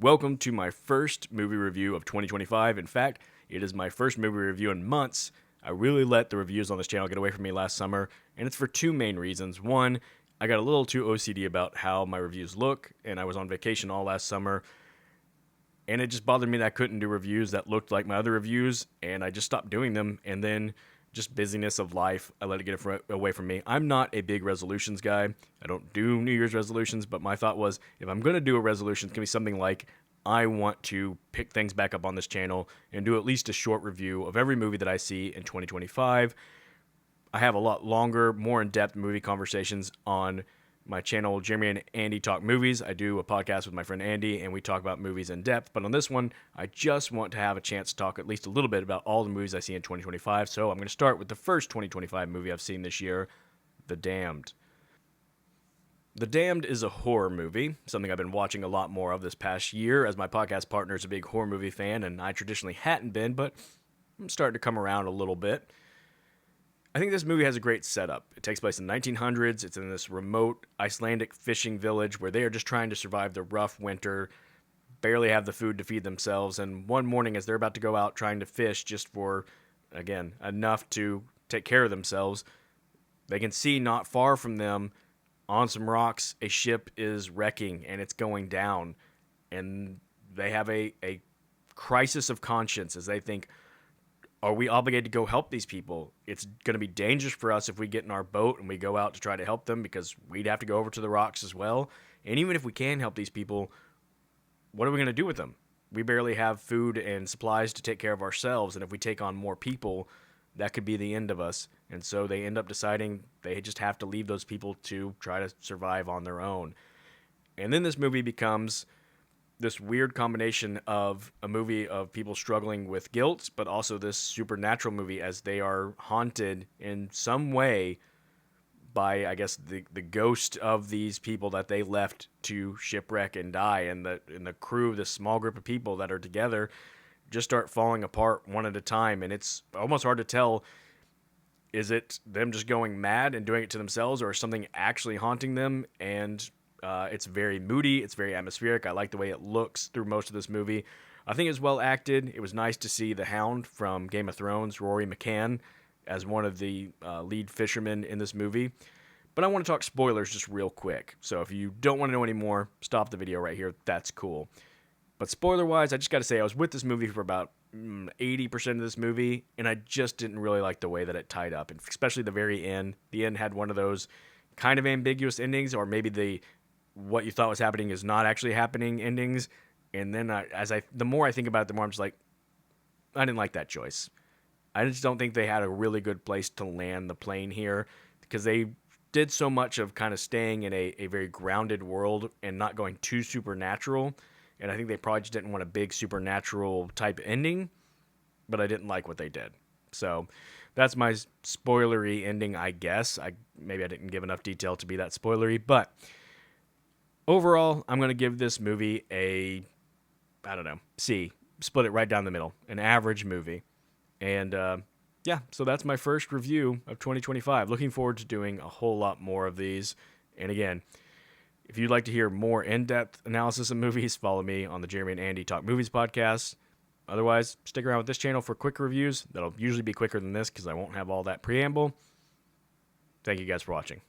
Welcome to my first movie review of 2025. In fact, it is my first movie review in months. I really let the reviews on this channel get away from me last summer, and it's for two main reasons. One, I got a little too OCD about how my reviews look, and I was on vacation all last summer, and it just bothered me that I couldn't do reviews that looked like my other reviews, and I just stopped doing them, and then just busyness of life, I let it get away from me. I'm not a big resolutions guy. I don't do New Year's resolutions, but my thought was, if I'm going to do a resolution, it's going to be something like, I want to pick things back up on this channel and do at least a short review of every movie that I see in 2025. I have a lot longer, more in-depth movie conversations on my channel, Jeremy and Andy Talk Movies. I do a podcast with my friend Andy, and we talk about movies in depth. But on this one, I just want to have a chance to talk at least a little bit about all the movies I see in 2025. So I'm going to start with the first 2025 movie I've seen this year, The Damned. The Damned is a horror movie, something I've been watching a lot more of this past year, as my podcast partner is a big horror movie fan, and I traditionally hadn't been, but I'm starting to come around a little bit. I think this movie has a great setup. It takes place in the 1900s. It's in this remote Icelandic fishing village where they are just trying to survive the rough winter, barely have the food to feed themselves, and one morning as they're about to go out trying to fish just for, again, enough to take care of themselves, they can see not far from them on some rocks a ship is wrecking and it's going down, and they have a crisis of conscience as they think, are we obligated to go help these people? It's going to be dangerous for us if we get in our boat and we go out to try to help them, because we'd have to go over to the rocks as well. And even if we can help these people, what are we going to do with them? We barely have food and supplies to take care of ourselves, and if we take on more people, that could be the end of us. And so they end up deciding they just have to leave those people to try to survive on their own. And then this movie becomes this weird combination of a movie of people struggling with guilt, but also this supernatural movie as they are haunted in some way by, I guess, the ghost of these people that they left to shipwreck and die. And the crew, this small group of people that are together, just start falling apart one at a time. And it's almost hard to tell, is it them just going mad and doing it to themselves, or something actually haunting them? And it's very moody. It's very atmospheric. I like the way it looks through most of this movie. I think it's well acted. It was nice to see the Hound from Game of Thrones, Rory McCann, as one of the lead fishermen in this movie. But I want to talk spoilers just real quick. So if you don't want to know any more, stop the video right here. That's cool. But spoiler-wise, I just got to say, I was with this movie for about 80% of this movie, and I just didn't really like the way that it tied up, and especially the very end. The end had one of those kind of ambiguous endings, or maybe what you thought was happening is not actually happening endings. And then the more I think about it, the more I'm just like, I didn't like that choice. I just don't think they had a really good place to land the plane here, because they did so much of kind of staying in a very grounded world and not going too supernatural. And I think they probably just didn't want a big supernatural type ending, but I didn't like what they did. So that's my spoilery ending, I guess. Maybe I didn't give enough detail to be that spoilery, but overall, I'm going to give this movie a, I don't know, C. Split it right down the middle. An average movie. And yeah, so that's my first review of 2025. Looking forward to doing a whole lot more of these. And again, if you'd like to hear more in-depth analysis of movies, follow me on the Jeremy and Andy Talk Movies podcast. Otherwise, stick around with this channel for quick reviews. That'll usually be quicker than this because I won't have all that preamble. Thank you guys for watching.